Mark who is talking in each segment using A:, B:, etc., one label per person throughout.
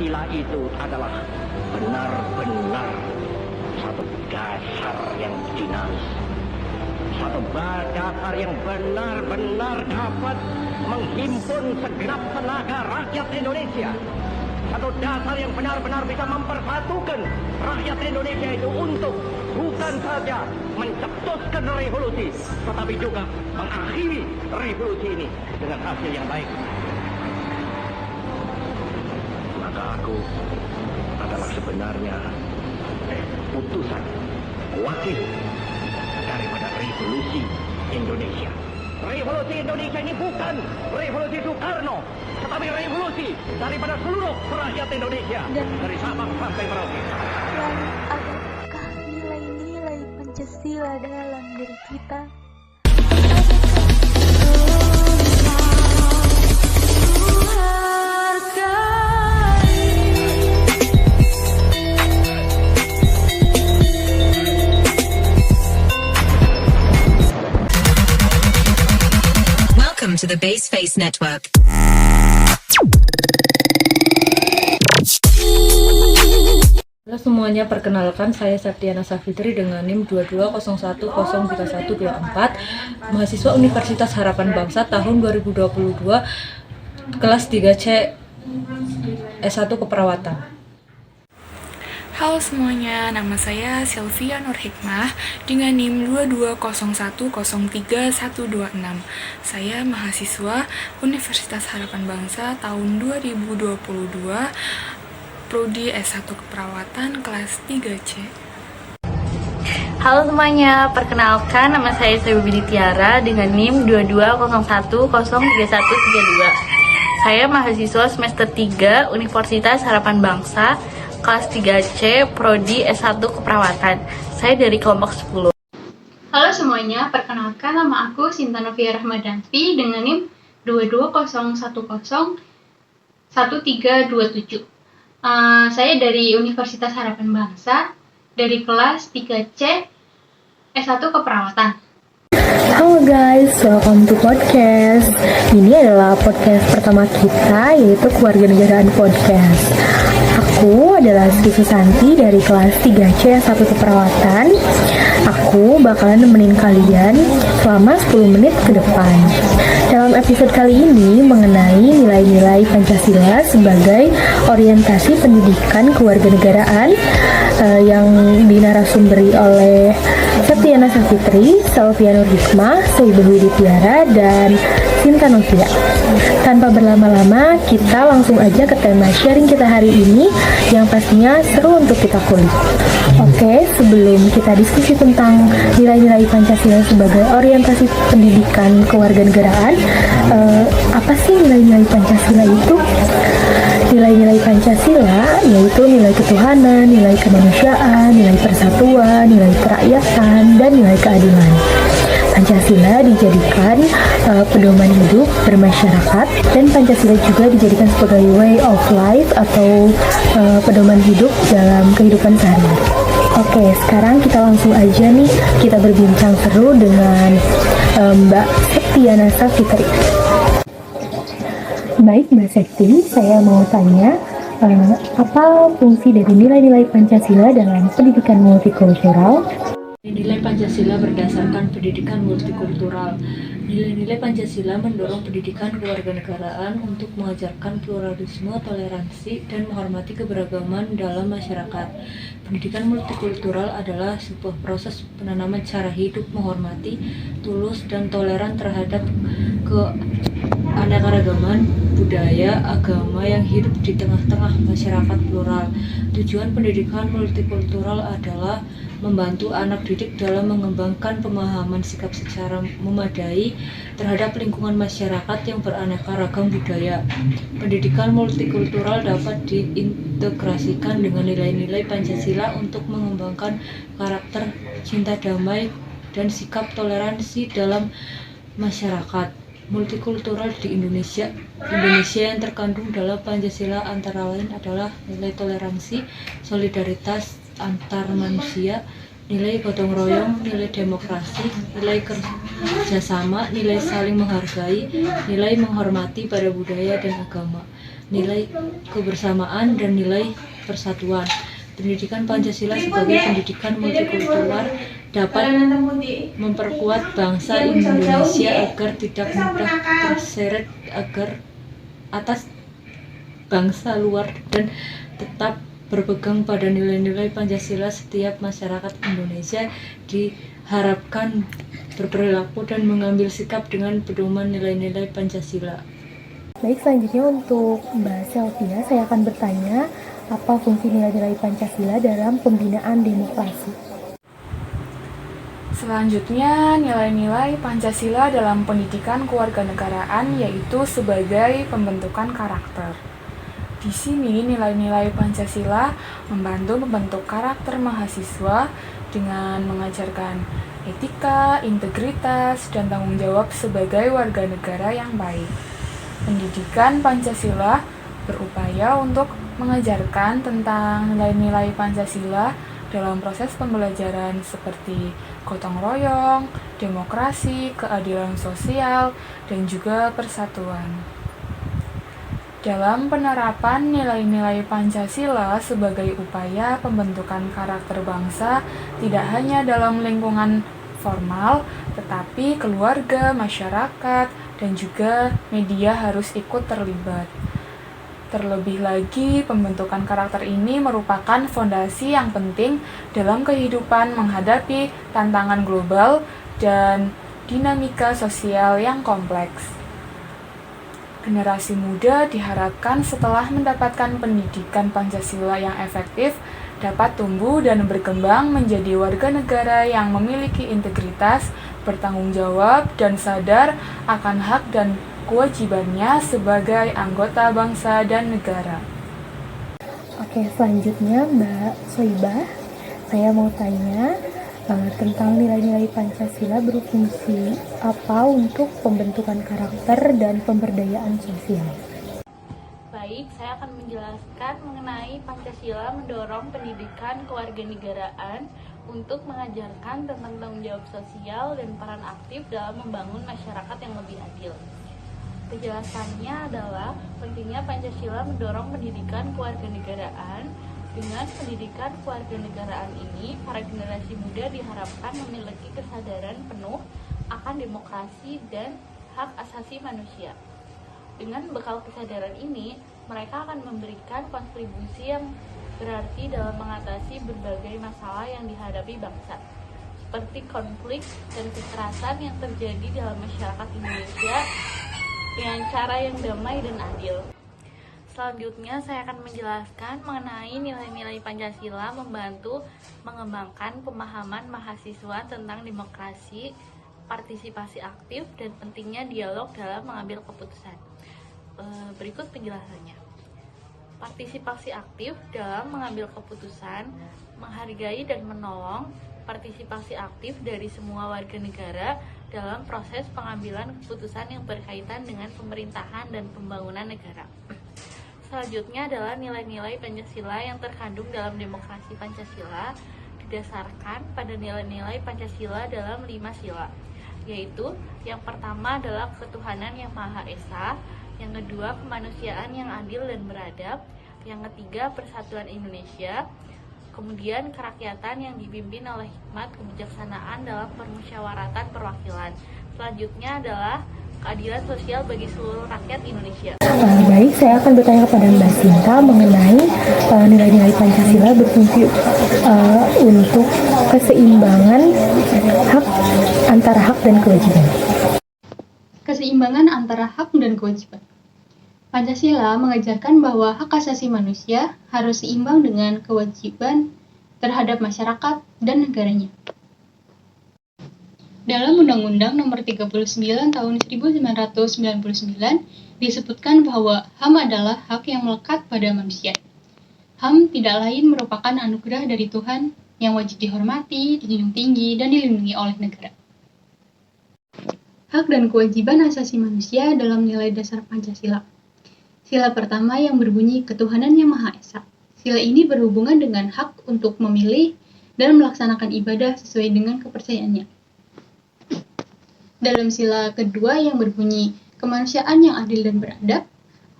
A: Pancasila itu adalah benar-benar satu dasar yang dinamis. Satu dasar yang benar-benar dapat menghimpun segenap tenaga rakyat Indonesia. Satu dasar yang benar-benar bisa mempersatukan rakyat Indonesia itu untuk bukan saja mencetuskan revolusi, tetapi juga mengakhiri revolusi ini dengan hasil yang baik. Maka aku adalah sebenarnya utusan, wakil daripada revolusi Indonesia. Revolusi Indonesia ini bukan revolusi Soekarno, tetapi revolusi daripada seluruh rakyat Indonesia, dari Sabang sampai Merauke.
B: Dan adakah nilai-nilai Pancasila dalam diri kita?
C: Welcome to the Base Face Network.
D: Halo semuanya, perkenalkan saya Septiana Safitri dengan NIM 221013124, mahasiswa Universitas Harapan Bangsa tahun 2022, kelas 3C S1 Keperawatan.
E: Halo semuanya, nama saya Sylvia Nur Hikmah dengan NIM 221003126. Saya mahasiswa Universitas Harapan Bangsa tahun 2022, Prodi S1 Keperawatan kelas 3C.
F: Halo semuanya, perkenalkan nama saya Sebi Tiara dengan NIM 221013132. Saya mahasiswa semester 3 Universitas Harapan Bangsa kelas 3C, Prodi S1 Keperawatan. Saya dari kelompok 10.
G: Halo semuanya, perkenalkan nama aku Sinta Novia Rahmadanti dengan NIM 220101327. Saya dari Universitas Harapan Bangsa, dari kelas 3C, S1 Keperawatan.
H: Halo guys, welcome to podcast. Ini adalah podcast pertama kita, yaitu Kewarganegaraan Podcast. Aku adalah Sri Susanti dari kelas 3C S1 Keperawatan. Aku bakalan nemenin kalian selama 10 menit ke depan. Dalam episode kali ini mengenai nilai-nilai Pancasila sebagai orientasi pendidikan kewarganegaraan yang dinarasumberi oleh Septiana Safitri, Sylvia Nur Hikmah, Sebi Tiara, dan Sinta Novia. Tanpa berlama-lama, kita langsung aja ke tema sharing kita hari ini yang pastinya seru untuk kita kulik. Oke, sebelum kita diskusi tentang nilai-nilai Pancasila sebagai orientasi pendidikan kewarganegaraan, apa sih nilai-nilai Pancasila itu? Nilai-nilai Pancasila yaitu nilai ketuhanan, nilai kemanusiaan, nilai persatuan, nilai kerakyatan, dan nilai keadilan. Pancasila dijadikan pedoman hidup bermasyarakat, dan Pancasila juga dijadikan sebagai way of life atau pedoman hidup dalam kehidupan sehari-hari. Oke, sekarang kita langsung aja nih kita berbincang seru dengan Mbak Septiana Safitri. Baik Mbak Septi, saya mau tanya apa fungsi dari nilai-nilai Pancasila dalam pendidikan multikultural?
D: Nilai Pancasila berdasarkan pendidikan multikultural. Nilai-nilai Pancasila mendorong pendidikan kewarganegaraan untuk mengajarkan pluralisme, toleransi, dan menghormati keberagaman dalam masyarakat. Pendidikan multikultural adalah sebuah proses penanaman cara hidup menghormati, tulus, dan toleran terhadap keanekaragaman budaya, agama yang hidup di tengah-tengah masyarakat plural. Tujuan pendidikan multikultural adalah membantu anak didik dalam mengembangkan pemahaman sikap secara memadai terhadap lingkungan masyarakat yang beraneka ragam budaya. Pendidikan multikultural dapat diintegrasikan dengan nilai-nilai Pancasila untuk mengembangkan karakter cinta damai dan sikap toleransi dalam masyarakat. Multikultural di Indonesia yang terkandung dalam Pancasila antara lain adalah nilai toleransi, solidaritas antar manusia, nilai gotong royong, nilai demokrasi, nilai kerjasama, nilai saling menghargai, nilai menghormati pada budaya dan agama. nilai kebersamaan dan nilai persatuan. Pendidikan Pancasila sebagai pendidikan multikultural dapat memperkuat bangsa Indonesia agar tidak mudah terseret atas bangsa luar dan tetap berpegang pada nilai-nilai Pancasila. Setiap masyarakat Indonesia diharapkan berperilaku dan mengambil sikap dengan pedoman nilai-nilai Pancasila.
H: Baik, selanjutnya untuk Mbak Selvia, saya akan bertanya, apa fungsi nilai-nilai Pancasila dalam pembinaan demokrasi?
E: Selanjutnya, nilai-nilai Pancasila dalam pendidikan kewarganegaraan yaitu sebagai pembentukan karakter. Di sini, nilai-nilai Pancasila membantu membentuk karakter mahasiswa dengan mengajarkan etika, integritas, dan tanggung jawab sebagai warga negara yang baik. Pendidikan Pancasila berupaya untuk mengajarkan tentang nilai-nilai Pancasila dalam proses pembelajaran seperti gotong royong, demokrasi, keadilan sosial, dan juga persatuan. Dalam penerapan nilai-nilai Pancasila sebagai upaya pembentukan karakter bangsa tidak hanya dalam lingkungan formal, tetapi keluarga, masyarakat, dan juga media harus ikut terlibat. Terlebih lagi, pembentukan karakter ini merupakan fondasi yang penting dalam kehidupan menghadapi tantangan global dan dinamika sosial yang kompleks. Generasi muda diharapkan setelah mendapatkan pendidikan Pancasila yang efektif dapat tumbuh dan berkembang menjadi warga negara yang memiliki integritas, bertanggung jawab, dan sadar akan hak dan kewajibannya sebagai anggota bangsa dan negara.
H: Oke, selanjutnya Mbak Soibah, saya mau tanya tentang nilai-nilai Pancasila berfungsi apa untuk pembentukan karakter dan pemberdayaan sosial.
F: Baik, saya akan menjelaskan mengenai Pancasila mendorong pendidikan kewarganegaraan untuk mengajarkan tentang tanggung jawab sosial dan peran aktif dalam membangun masyarakat yang lebih adil. Penjelasannya adalah pentingnya Pancasila mendorong pendidikan kewarganegaraan. Dengan pendidikan kewarganegaraan ini, para generasi muda diharapkan memiliki kesadaran penuh akan demokrasi dan hak asasi manusia. Dengan bekal kesadaran ini, mereka akan memberikan kontribusi yang berarti dalam mengatasi berbagai masalah yang dihadapi bangsa, seperti konflik dan kekerasan yang terjadi dalam masyarakat Indonesia dengan cara yang damai dan adil. Selanjutnya, saya akan menjelaskan mengenai nilai-nilai Pancasila membantu mengembangkan pemahaman mahasiswa tentang demokrasi, partisipasi aktif, dan pentingnya dialog dalam mengambil keputusan. Berikut penjelasannya. Partisipasi aktif dalam mengambil keputusan, menghargai dan menolong partisipasi aktif dari semua warga negara dalam proses pengambilan keputusan yang berkaitan dengan pemerintahan dan pembangunan negara. Selanjutnya adalah nilai-nilai Pancasila yang terkandung dalam demokrasi Pancasila didasarkan pada nilai-nilai Pancasila dalam 5 sila, yaitu yang pertama adalah ketuhanan yang Maha Esa, yang kedua kemanusiaan yang adil dan beradab, yang ketiga persatuan Indonesia, kemudian kerakyatan yang dipimpin oleh hikmat kebijaksanaan dalam permusyawaratan perwakilan. Selanjutnya adalah keadilan sosial bagi seluruh rakyat Indonesia.
H: Baik, saya akan bertanya kepada Mbak Sinta mengenai nilai-nilai Pancasila berfungsi untuk keseimbangan antara hak dan kewajiban.
G: Keseimbangan antara hak dan kewajiban. Pancasila mengajarkan bahwa hak asasi manusia harus seimbang dengan kewajiban terhadap masyarakat dan negaranya. Dalam Undang-Undang Nomor 39 Tahun 1999 disebutkan bahwa HAM adalah hak yang melekat pada manusia. HAM tidak lain merupakan anugerah dari Tuhan yang wajib dihormati, dijunjung tinggi, dan dilindungi oleh negara. Hak dan kewajiban asasi manusia dalam nilai dasar Pancasila. Sila pertama yang berbunyi ketuhanan yang Maha Esa. Sila ini berhubungan dengan hak untuk memilih dan melaksanakan ibadah sesuai dengan kepercayaannya. Dalam sila kedua yang berbunyi kemanusiaan yang adil dan beradab,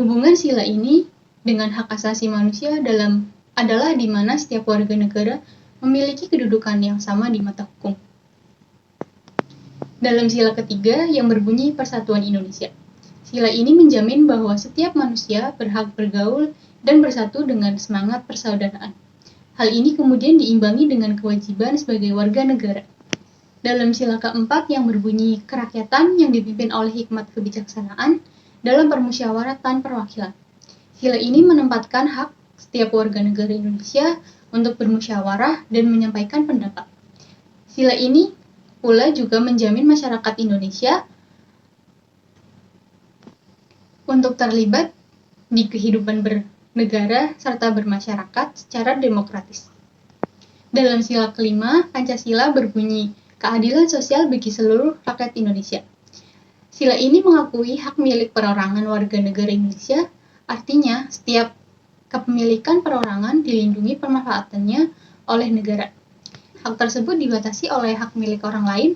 G: Hubungan sila ini dengan hak asasi manusia adalah di mana setiap warga negara memiliki kedudukan yang sama di mata hukum. Dalam sila ketiga yang berbunyi Persatuan Indonesia, sila ini menjamin bahwa setiap manusia berhak bergaul dan bersatu dengan semangat persaudaraan. Hal ini kemudian diimbangi dengan kewajiban sebagai warga negara. Dalam sila keempat yang berbunyi Kerakyatan yang dipimpin oleh hikmat kebijaksanaan dalam permusyawaratan perwakilan. Sila ini menempatkan hak setiap warga negara Indonesia untuk bermusyawarah dan menyampaikan pendapat. Sila ini pula juga menjamin masyarakat Indonesia untuk terlibat di kehidupan bernegara serta bermasyarakat secara demokratis. Dalam sila kelima, Pancasila berbunyi keadilan sosial bagi seluruh rakyat Indonesia. Sila ini mengakui hak milik perorangan warga negara Indonesia, artinya setiap kepemilikan perorangan dilindungi pemanfaatannya oleh negara. Hak tersebut dibatasi oleh hak milik orang lain.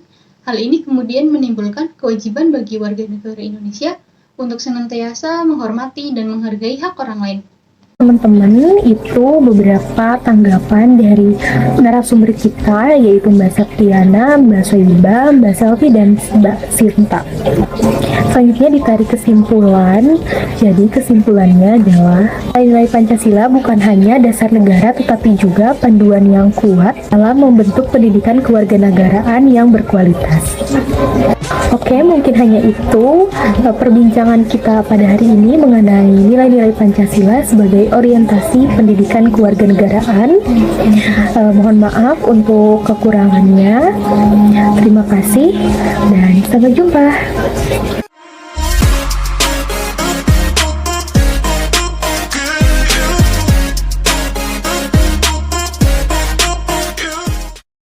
G: Hal ini kemudian menimbulkan kewajiban bagi warga negara Indonesia untuk senantiasa menghormati dan menghargai hak orang lain.
H: Teman-teman, itu beberapa tanggapan dari narasumber kita, yaitu Mbak Septiana, Mbak Soiba, Mbak Selvi, dan Mbak Sinta. Selanjutnya ditarik kesimpulan. Jadi kesimpulannya adalah nilai Pancasila bukan hanya dasar negara tetapi juga panduan yang kuat dalam membentuk pendidikan kewarganegaraan yang berkualitas. Oke, mungkin hanya itu perbincangan kita pada hari ini mengenai nilai-nilai Pancasila sebagai orientasi pendidikan kewarganegaraan. Mohon maaf untuk kekurangannya. Terima kasih dan sampai jumpa.